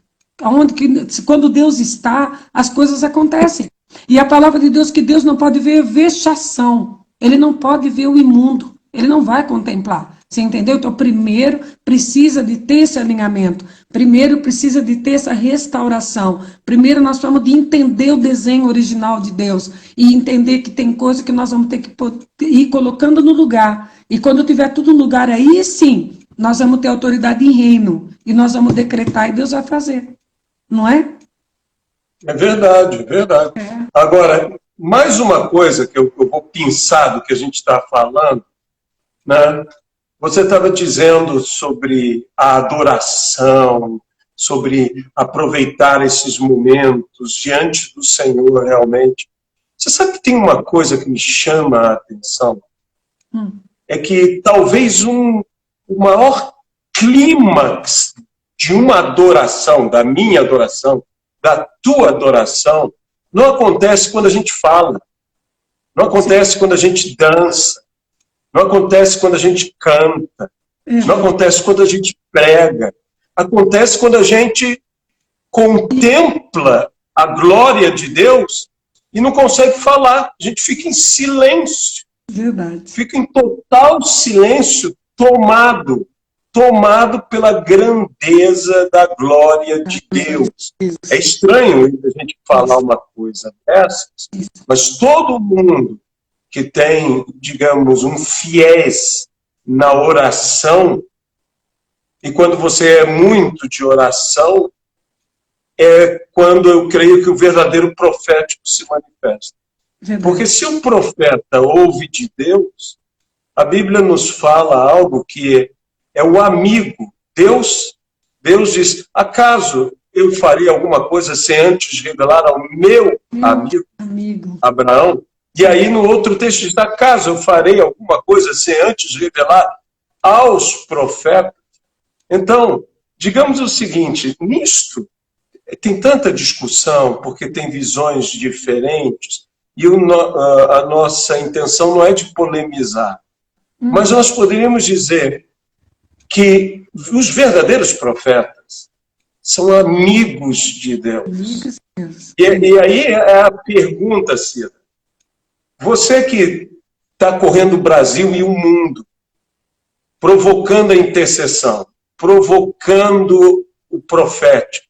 Aonde que, quando Deus está, as coisas acontecem. E a palavra de Deus que Deus não pode ver vexação. Ele não pode ver o imundo. Ele não vai contemplar. Você entendeu? Então, primeiro precisa de ter esse alinhamento. Primeiro precisa de ter essa restauração. Primeiro nós vamos de entender o desenho original de Deus e entender que tem coisa que nós vamos ter que ir colocando no lugar. E quando tiver tudo no lugar, aí sim, nós vamos ter autoridade em reino. E nós vamos decretar e Deus vai fazer. Não é? É verdade, é verdade. É. Agora, mais uma coisa que eu vou pensar do que a gente está falando, né? Você estava dizendo sobre a adoração, sobre aproveitar esses momentos diante do Senhor realmente. Você sabe que tem uma coisa que me chama a atenção? É que talvez o maior clímax de uma adoração, da minha adoração, da tua adoração, não acontece quando a gente fala, não acontece quando a gente dança, não acontece quando a gente canta, não acontece quando a gente prega, acontece quando a gente contempla a glória de Deus e não consegue falar, a gente fica em silêncio, verdade. Fica em total silêncio, tomado pela grandeza da glória de Deus. É estranho a gente falar uma coisa dessas, mas todo mundo que tem, digamos, um fiéis na oração, e quando você é muito de oração, é quando eu creio que o verdadeiro profético se manifesta. Verdade. Porque se o profeta ouve de Deus, a Bíblia nos fala algo que é o amigo. Deus diz, acaso eu faria alguma coisa sem antes revelar ao meu amigo Abraão? E aí no outro texto diz, acaso eu farei alguma coisa sem antes revelar aos profetas? Então, digamos o seguinte, nisto tem tanta discussão, porque tem visões diferentes, e a nossa intenção não é de polemizar, mas nós poderíamos dizer que os verdadeiros profetas são amigos de Deus. E aí é a pergunta, Cida. Você que está correndo o Brasil e o mundo, provocando a intercessão, provocando o profético,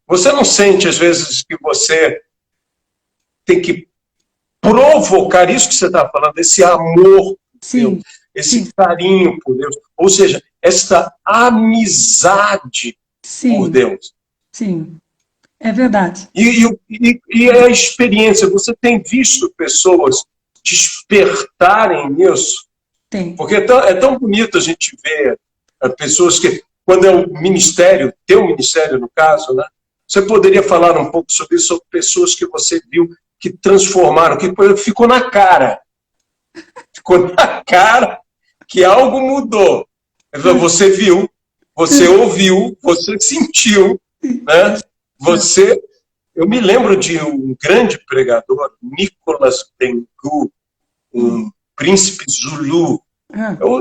você não sente, às vezes, que você tem que provocar isso que você está falando, esse amor por Deus, esse carinho por Deus, ou seja, essa amizade por Deus. Sim, é verdade. E a experiência, você tem visto pessoas despertarem nisso? Tem. Porque é tão bonito a gente ver pessoas que, quando é o ministério, teu ministério no caso, né? Você poderia falar um pouco sobre isso, sobre pessoas que você viu que transformaram, que ficou na cara. Ficou na cara que algo mudou. Você viu, você ouviu, você sentiu, né? Eu me lembro de um grande pregador, Nicolas Bengu, um príncipe Zulu.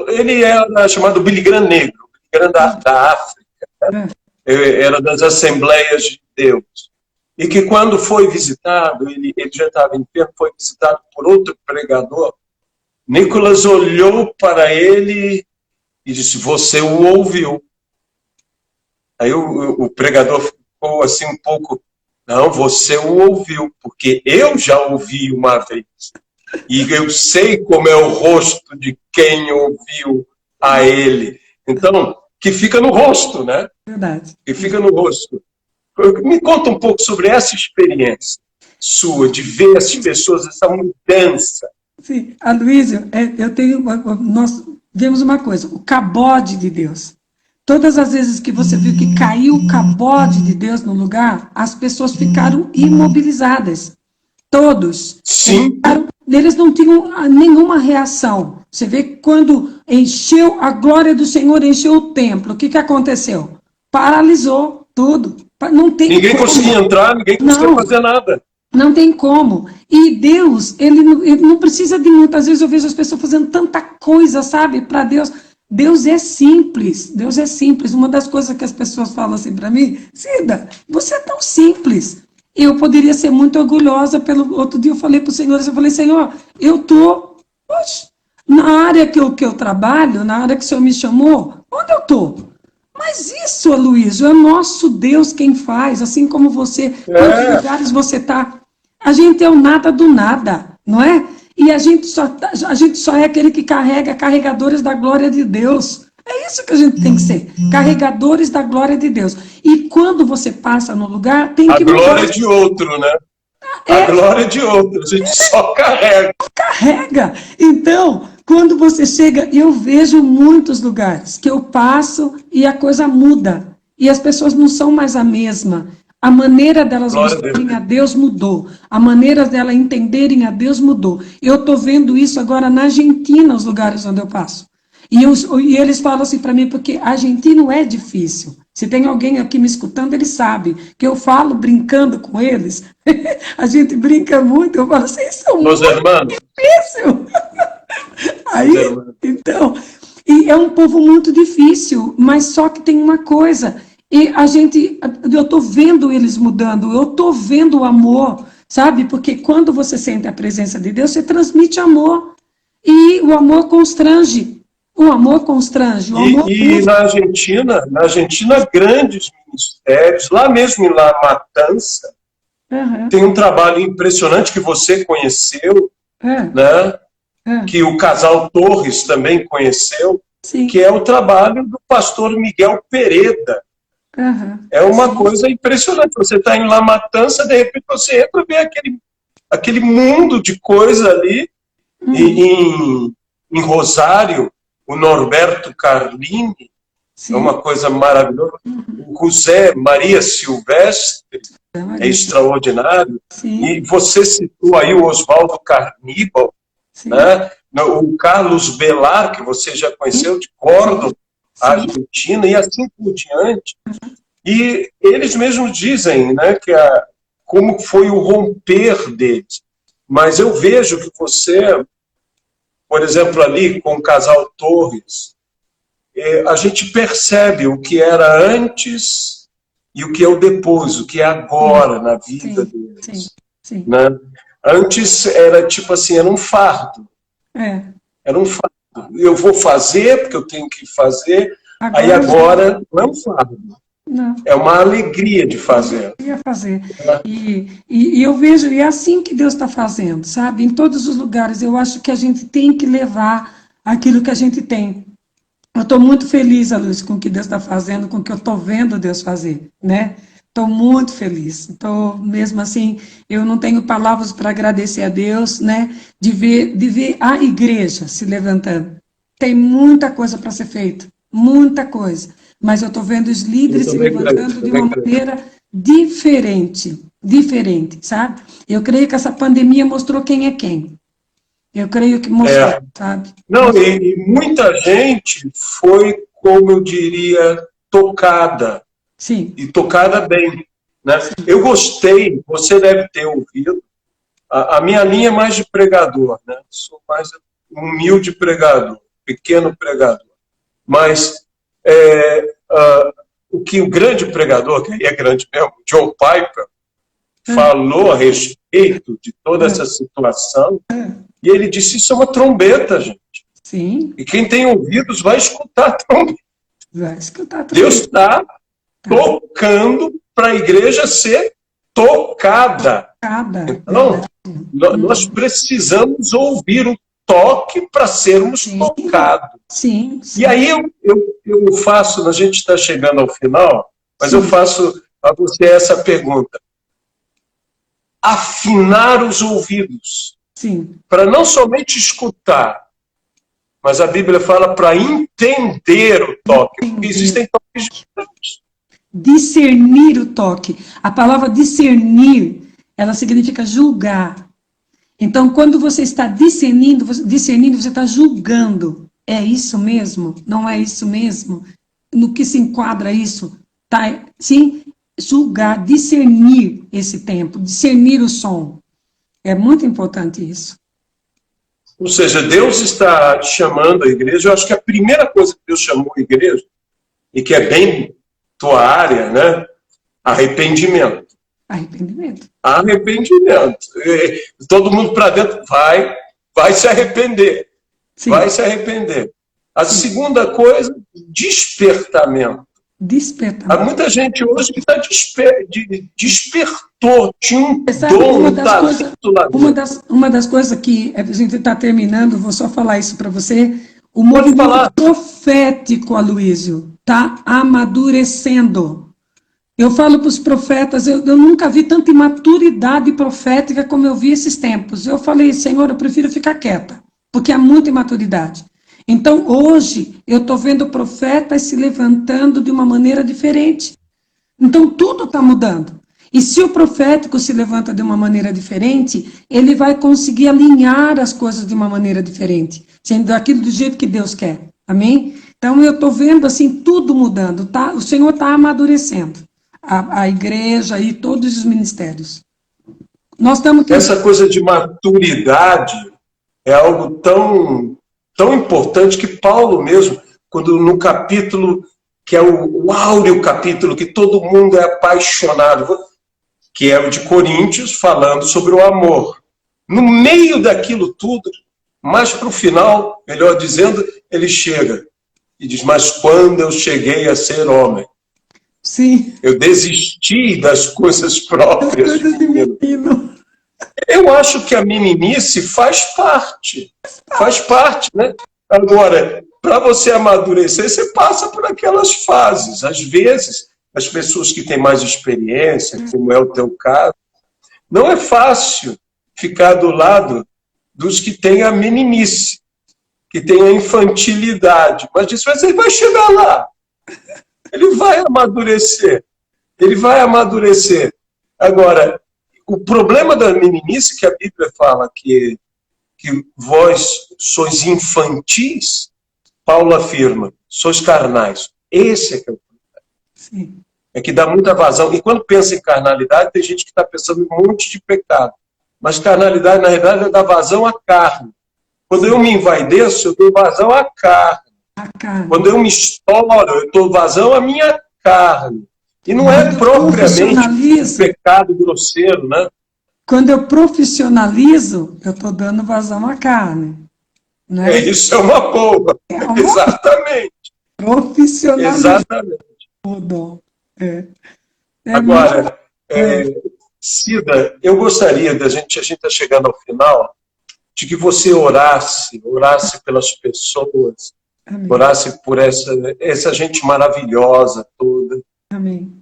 Ele era chamado Billy Graham Negro, Billy Graham da África, né? Era das Assembleias de Deus. E que quando foi visitado, ele já estava enfermo, foi visitado por outro pregador. Nicolas olhou para ele e disse, você o ouviu. Aí o pregador ficou assim um pouco, não, você o ouviu, porque eu já ouvi uma vez. E eu sei como é o rosto de quem ouviu a ele. Então, que fica no rosto, né? Verdade. Que fica no rosto. Me conta um pouco sobre essa experiência sua, de ver as pessoas, essa mudança. Sim, Aloysio, nós vemos uma coisa, o cabode de Deus. Todas as vezes que você viu que caiu o cabode de Deus no lugar, as pessoas ficaram imobilizadas. Todos. Sim. Eles não tinham nenhuma reação. Você vê que quando encheu, a glória do Senhor encheu o templo, o que aconteceu? Paralisou tudo. Ninguém conseguia entrar, ninguém conseguia fazer nada. Não tem como. E Deus, ele não precisa de muitas vezes eu vejo as pessoas fazendo tanta coisa, sabe, para Deus. Deus é simples, Deus é simples. Uma das coisas que as pessoas falam assim para mim, Cida, você é tão simples. Eu poderia ser muito orgulhosa. Outro dia eu falei para o Senhor, Senhor, eu estou na área que eu trabalho, na área que o Senhor me chamou, onde eu estou? Mas isso, Aloysio, é nosso Deus quem faz, assim como você, quantos lugares você está. A gente é o nada do nada, não é? E a gente só é aquele que carrega carregadores da glória de Deus. É isso que a gente tem que ser, carregadores da glória de Deus. E quando você passa no lugar, tem que... A glória de outro, né? A glória de outro, a gente só carrega. Carrega. Então, quando você chega, eu vejo muitos lugares que eu passo e a coisa muda. E as pessoas não são mais a mesma. A maneira delas buscarem a Deus mudou. A maneira delas entenderem a Deus mudou. Eu estou vendo isso agora na Argentina, os lugares onde eu passo. E eles falam assim para mim, porque argentino é difícil. Se tem alguém aqui me escutando, ele sabe que eu falo brincando com eles. A gente brinca muito, eu falo assim, isso é muito difícil. Aí, então, e é um povo muito difícil, mas só que tem uma coisa, e eu estou vendo eles mudando, eu estou vendo o amor, sabe? Porque quando você sente a presença de Deus, você transmite amor, e o amor constrange. O amor constrange. E na Argentina, grandes ministérios, lá mesmo em La Matança, tem um trabalho impressionante que você conheceu, né? Que o casal Torres também conheceu, que é o trabalho do pastor Miguel Pereda. É uma coisa impressionante. Você está em La Matança, de repente você entra e vê aquele mundo de coisa ali, em Rosário. O Norberto Carlini, é uma coisa maravilhosa. O José Maria Silvestre, é extraordinário. E você citou aí o Oswaldo Carníbal, né? O Carlos Belar, que você já conheceu, de Córdoba, Argentina, e assim por diante. E eles mesmos dizem, né, que como foi o romper deles. Mas eu vejo que você... Por exemplo, ali com o casal Torres, a gente percebe o que era antes e o que é o depois, o que é agora na vida deles. Né? Antes era tipo assim, era um fardo. Era um fardo. Eu vou fazer porque eu tenho que fazer, aí agora não é um fardo. Não. É uma alegria de fazer. E eu vejo, e é assim que Deus está fazendo, sabe? Em todos os lugares, eu acho que a gente tem que levar aquilo que a gente tem. Eu estou muito feliz, Aloysio, com o que Deus está fazendo, com o que eu estou vendo Deus fazer, né? Estou muito feliz. Estou, mesmo assim, eu não tenho palavras para agradecer a Deus, né? De ver a igreja se levantando. Tem muita coisa para ser feita, muita coisa. Mas eu estou vendo os líderes se levantando de uma maneira diferente, sabe? Eu creio que essa pandemia mostrou quem é quem. Eu creio que mostrou, sabe? Não, e muita gente foi, como eu diria, tocada. Sim. E tocada bem. Né? Eu gostei, você deve ter ouvido, a minha linha é mais de pregador, né? Sou mais humilde pregador, pequeno pregador. Mas... o que o grande pregador, que é grande mesmo, John Piper, falou a respeito de toda essa situação, e ele disse, isso é uma trombeta, gente. Sim. E quem tem ouvidos vai escutar a trombeta. Vai escutar a trombeta. Deus está tocando para a igreja ser tocada. Então, nós precisamos ouvir. toque para sermos tocados. Sim. E aí eu faço, a gente está chegando ao final, mas eu faço a você essa pergunta. Afinar os ouvidos. Para não somente escutar, mas a Bíblia fala para entender o toque. Porque existem toques diferentes. Discernir o toque. A palavra discernir, ela significa julgar. Então, quando você está discernindo, você está julgando. É isso mesmo? Não é isso mesmo? No que se enquadra isso? Tá? Sim, julgar, discernir esse tempo, discernir o som. É muito importante isso. Ou seja, Deus está chamando a igreja. Eu acho que a primeira coisa que Deus chamou a igreja, e que é bem tua área, né? Arrependimento. Arrependimento. Todo mundo para dentro vai se arrepender. Sim. Vai se arrepender. A segunda coisa, despertamento. Há muita gente hoje que está despertou, tinha um dom, um talento lá dentro. Uma das coisas que a gente está terminando, vou só falar isso para você, o movimento profético, Aloysio, está amadurecendo. Eu falo para os profetas, eu nunca vi tanta imaturidade profética como eu vi esses tempos. Eu falei, Senhor, eu prefiro ficar quieta, porque há muita imaturidade. Então, hoje, eu estou vendo profetas se levantando de uma maneira diferente. Então, tudo está mudando. E se o profético se levanta de uma maneira diferente, ele vai conseguir alinhar as coisas de uma maneira diferente, sendo aquilo do jeito que Deus quer. Amém? Então, eu estou vendo, assim, tudo mudando. Tá? O Senhor está amadurecendo. A igreja e todos os ministérios. Nós estamos... Essa coisa de maturidade é algo tão importante que Paulo mesmo, quando no capítulo, que é o áureo capítulo, que todo mundo é apaixonado, que é o de Coríntios, falando sobre o amor. No meio daquilo tudo, mais para o final, melhor dizendo, ele chega e diz, mas quando eu cheguei a ser homem, sim, eu desisti das coisas próprias de menino. Eu acho que a meninice faz parte, né? Agora, para você amadurecer, você passa por aquelas fases. Às vezes, as pessoas que têm mais experiência, como é o teu caso, não é fácil ficar do lado dos que têm a meninice, que têm a infantilidade. Mas ele vai chegar lá. Ele vai amadurecer. Ele vai amadurecer. Agora, o problema da meninice que a Bíblia fala que vós sois infantis, Paulo afirma, sois carnais. Esse é que é o problema. Sim. É que dá muita vazão. E quando pensa em carnalidade, tem gente que está pensando em um monte de pecado. Mas carnalidade, na realidade, é dar vazão à carne. Quando eu me envaideço, eu dou vazão à carne. Quando eu me estouro, eu dou vazão à minha carne. E não é propriamente um pecado grosseiro, né? Quando eu profissionalizo, eu estou dando vazão à carne. Né? Isso é uma boa. Exatamente. Profissionalizo. Exatamente. Agora, Cida, eu gostaria a gente está chegando ao final, de que você orasse pelas pessoas, amém, orasse por essa gente maravilhosa toda. Amém.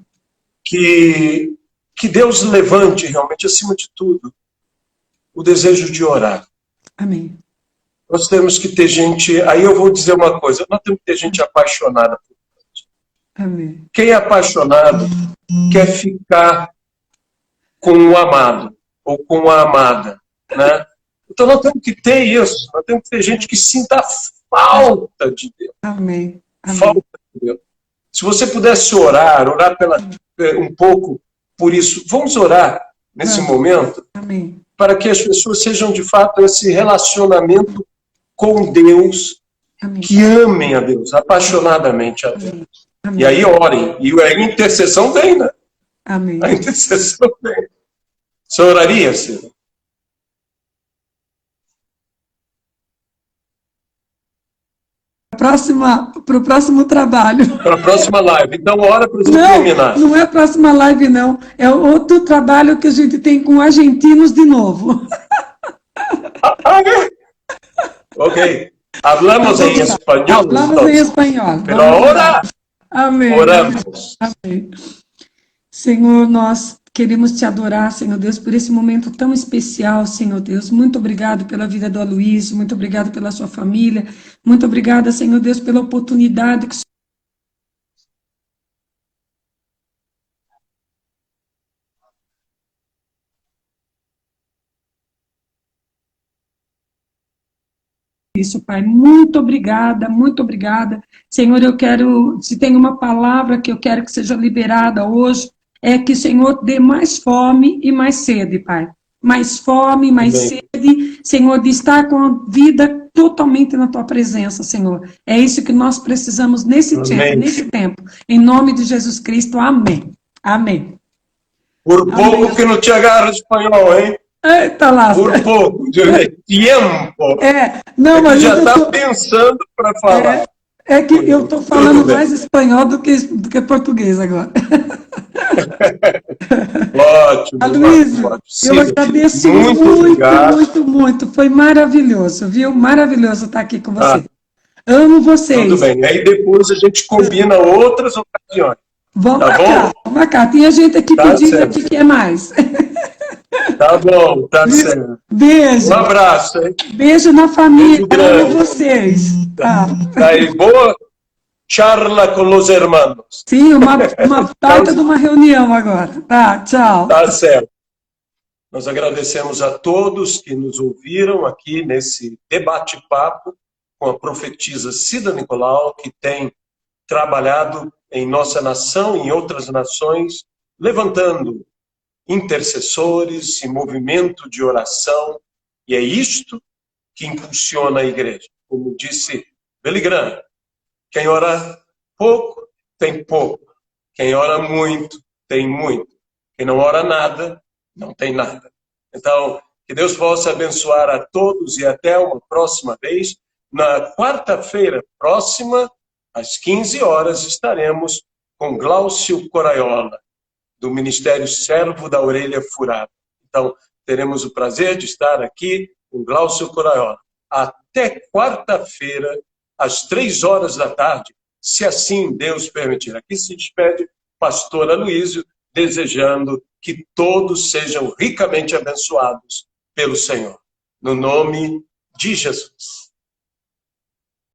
Que Deus levante realmente, acima de tudo, o desejo de orar. Amém. Nós temos que ter gente... Aí eu vou dizer uma coisa, nós temos que ter gente apaixonada por Deus. Amém. Quem é apaixonado quer ficar com o amado, ou com a amada, né? Então nós temos que ter isso, nós temos que ter gente que sinta a falta de Deus. Amém. Amém. Falta de Deus. Se você pudesse orar um pouco por isso, vamos orar nesse momento, amém, para que as pessoas sejam de fato esse relacionamento com Deus, amém, que amem a Deus, apaixonadamente a Deus. Amém. E aí orem, e a intercessão vem, né? Amém. A intercessão vem. Você oraria, Cida? Para o próximo trabalho. Para a próxima live. Então, ora para você terminar. Não é a próxima live, não. É outro trabalho que a gente tem com argentinos de novo. Ah, é? Ok. Hablamos em espanhol. Hablamos em espanhol. Pero ahora amém. oramos. Amém. Senhor, nós queremos te adorar, Senhor Deus, por esse momento tão especial, Senhor Deus. Muito obrigado pela vida do Aloysio, muito obrigado pela sua família, muito obrigada, Senhor Deus, pela oportunidade que isso, Pai. Muito obrigada, muito obrigada. Senhor, eu quero, se tem uma palavra que eu quero que seja liberada hoje, é que, Senhor, dê mais fome e mais sede, Pai. Mais fome, mais Amém. sede, Senhor, de estar com a vida totalmente na Tua presença, Senhor. É isso que nós precisamos nesse tempo. Em nome de Jesus Cristo, amém. Amém. Por pouco amém. Que não te agarra espanhol, hein? Eita lá. Por pouco, tempo. Não, mas já está pensando para falar. É que eu estou falando mais espanhol do que português agora. Ótimo. Aloysio, eu agradeço muito. Foi maravilhoso, viu? Maravilhoso estar aqui com você. Amo vocês. Tudo bem. Aí depois a gente combina outras ocasiões. Vamos marcar. Tem a gente aqui pedindo aqui que é mais. Tá bom, tá certo. Beijo. Um abraço, hein? Beijo na família. Amo vocês. Tá aí, boa charla com os hermanos. Sim, uma baita de uma reunião agora. Tá, tchau. Tá certo. Nós agradecemos a todos que nos ouviram aqui nesse debate-papo com a profetisa Cida Nicolau, que tem trabalhado em nossa nação e em outras nações, levantando intercessores e movimento de oração, e é isto que impulsiona a igreja. Como disse Billy Graham, quem ora pouco, tem pouco. Quem ora muito, tem muito. Quem não ora nada, não tem nada. Então, que Deus possa abençoar a todos e até uma próxima vez. Na quarta-feira próxima, às 15 horas, estaremos com Glaucio Coraiola, do Ministério Servo da Orelha Furada. Então, teremos o prazer de estar aqui com Glaucio Coraiola. Até quarta-feira, às 3 horas da tarde, se assim Deus permitir. Aqui se despede pastor Aloysio, desejando que todos sejam ricamente abençoados pelo Senhor. No nome de Jesus.